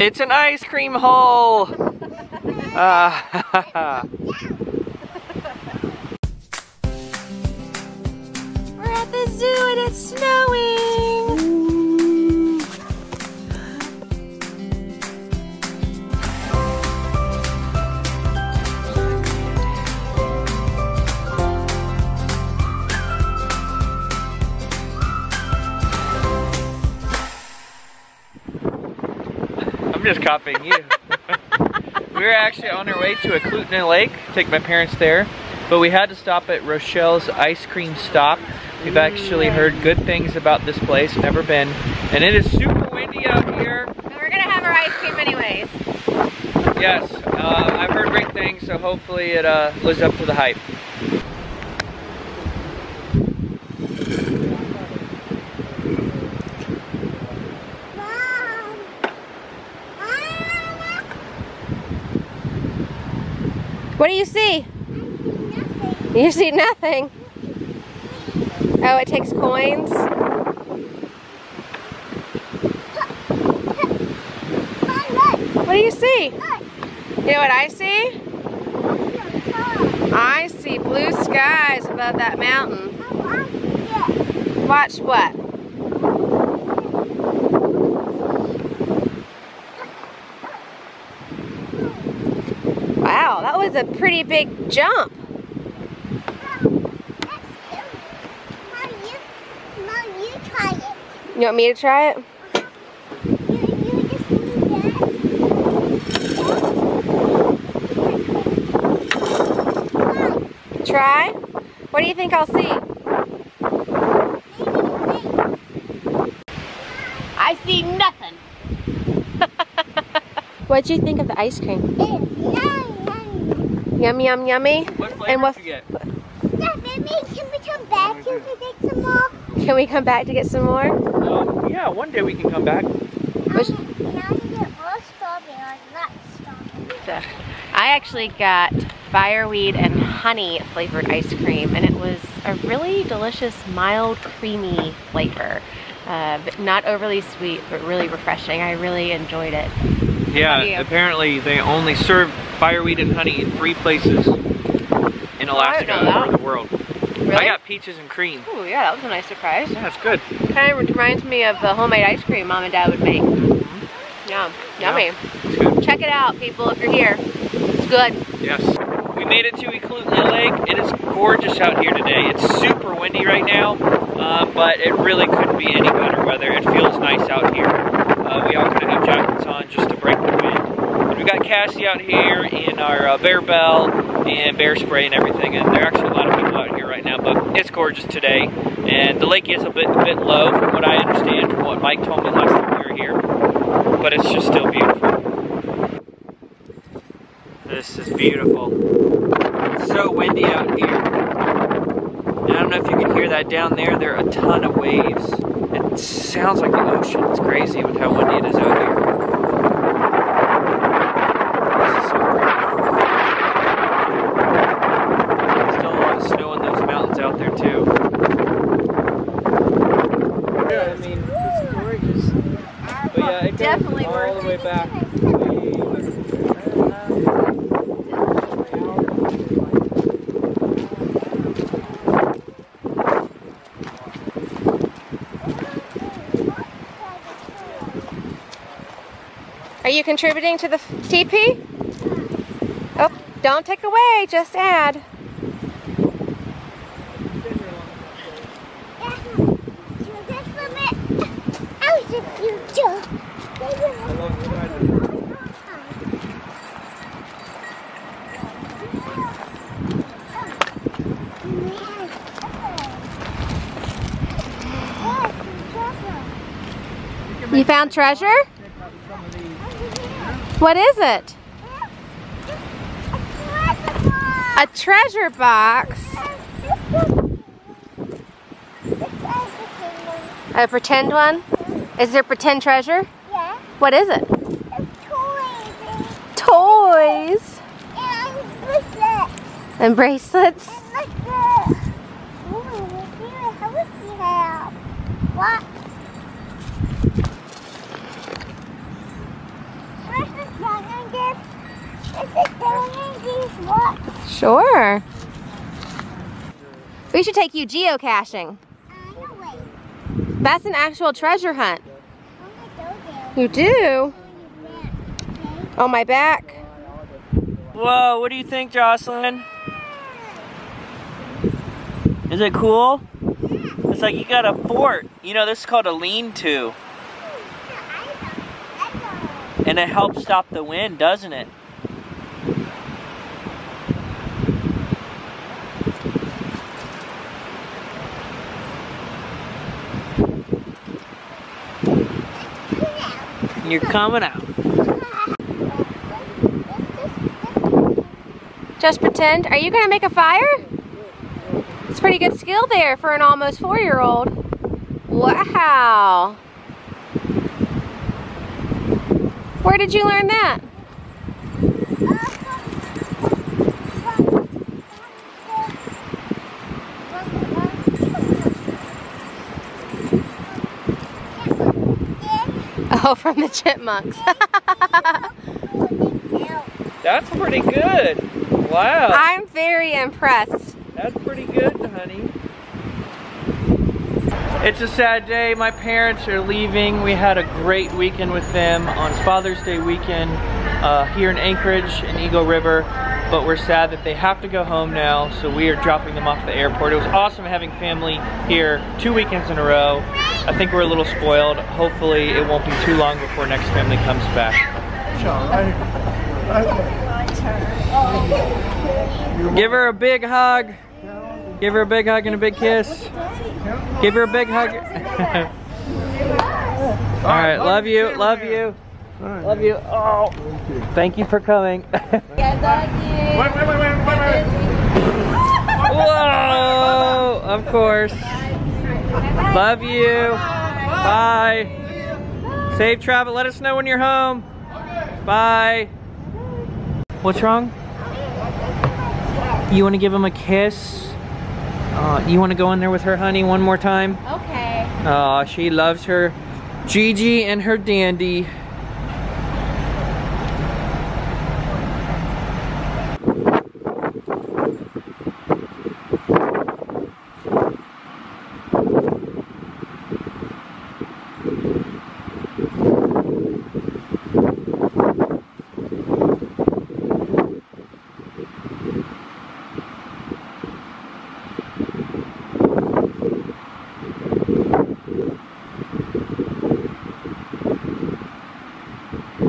It's an ice cream hole! We're at the zoo and it's snowing! I'm just copying you. We were actually on our way to Eklutna Lake, take my parents there, but we had to stop at Rochelle's Ice Cream Stop. We've actually heard good things about this place, never been, and it is super windy out here. And we're gonna have our ice cream anyways. Yes, I've heard great things, so hopefully it lives up to the hype. What do you see? You see nothing. Oh, it takes coins. What do you see? You know what I see? I see blue skies above that mountain. Watch what? Wow, that was a pretty big jump. You want me to try it? Try? What do you think I'll see? I see nothing. What'd you think of the ice cream? Yummy, yum, yummy. What flavor did you get? Yeah, maybe can we come back to get some more? Can we come back to get some more? Yeah, one day we can come back. I actually got fireweed and honey flavored ice cream, and it was a really delicious, mild, creamy flavor. Not overly sweet, but really refreshing. I really enjoyed it. Yeah, apparently they only serve fireweed and honey in 3 places in Alaska or the world. Really? I got peaches and cream. Oh yeah, that was a nice surprise. Yeah, it's good. Kind of reminds me of the homemade ice cream Mom and Dad would make. Yeah, yummy. Yeah, it's good. Check it out, people, if you're here. It's good. Yes. We made it to Eklutna Lake. It is gorgeous out here today. It's super windy right now, but it really couldn't be any better weather. It feels nice out here. We all kind of have jackets on just to break the wind. And we got Cassie out here in our bear bell and bear spray and everything, and there are actually a lot of people out here right now, but it's gorgeous today. And the lake is a bit low from what I understand, from what Mike told me last time we were here, but it's just still beautiful. This is beautiful. It's so windy out here. And I don't know if you can hear that down there. There are a ton of waves. It sounds like the ocean. It's crazy with how windy it is out here. This is so pretty. There's still a lot of snow in those mountains out there too. Yeah, I mean, it's gorgeous. But yeah, it goes Definitely all the way back. Are you contributing to the TP? Oh, don't take away, just add. You found treasure? What is it? A treasure box. A pretend one? Is there pretend treasure? Yeah. What is it? Toys. Toys. And bracelets. And bracelets? And like this. Ooh, how much do you have? What? What? Sure. We should take you geocaching. No way. That's an actual treasure hunt. I'm gonna go there. You do? Okay? On my back. Whoa, what do you think, Jocelyn? Is it cool? It's like you got a fort. You know, this is called a lean-to. And it helps stop the wind, doesn't it? You're coming out. Just pretend. Are you gonna make a fire? It's pretty good skill there for an almost 4-year-old. Wow. Where did you learn that? Oh, from the chipmunks. That's pretty good. Wow. I'm very impressed. That's pretty good, honey. It's a sad day. My parents are leaving. We had a great weekend with them on Father's Day weekend here in Anchorage in Eagle River, but we're sad that they have to go home now, so we are dropping them off at the airport. It was awesome having family here 2 weekends in a row. I think we're a little spoiled. Hopefully it won't be too long before next family comes back. Give her a big hug. Give her a big hug and a big kiss. Give her a big hug. All right, love you, love you. Love you. Oh, thank you for coming. Whoa, of course. Love you. Bye. Safe travel. Let us know when you're home. Bye. What's wrong? You want to give him a kiss? You want to go in there with her, honey, one more time? Okay. Oh, she loves her Gigi and her Dandy.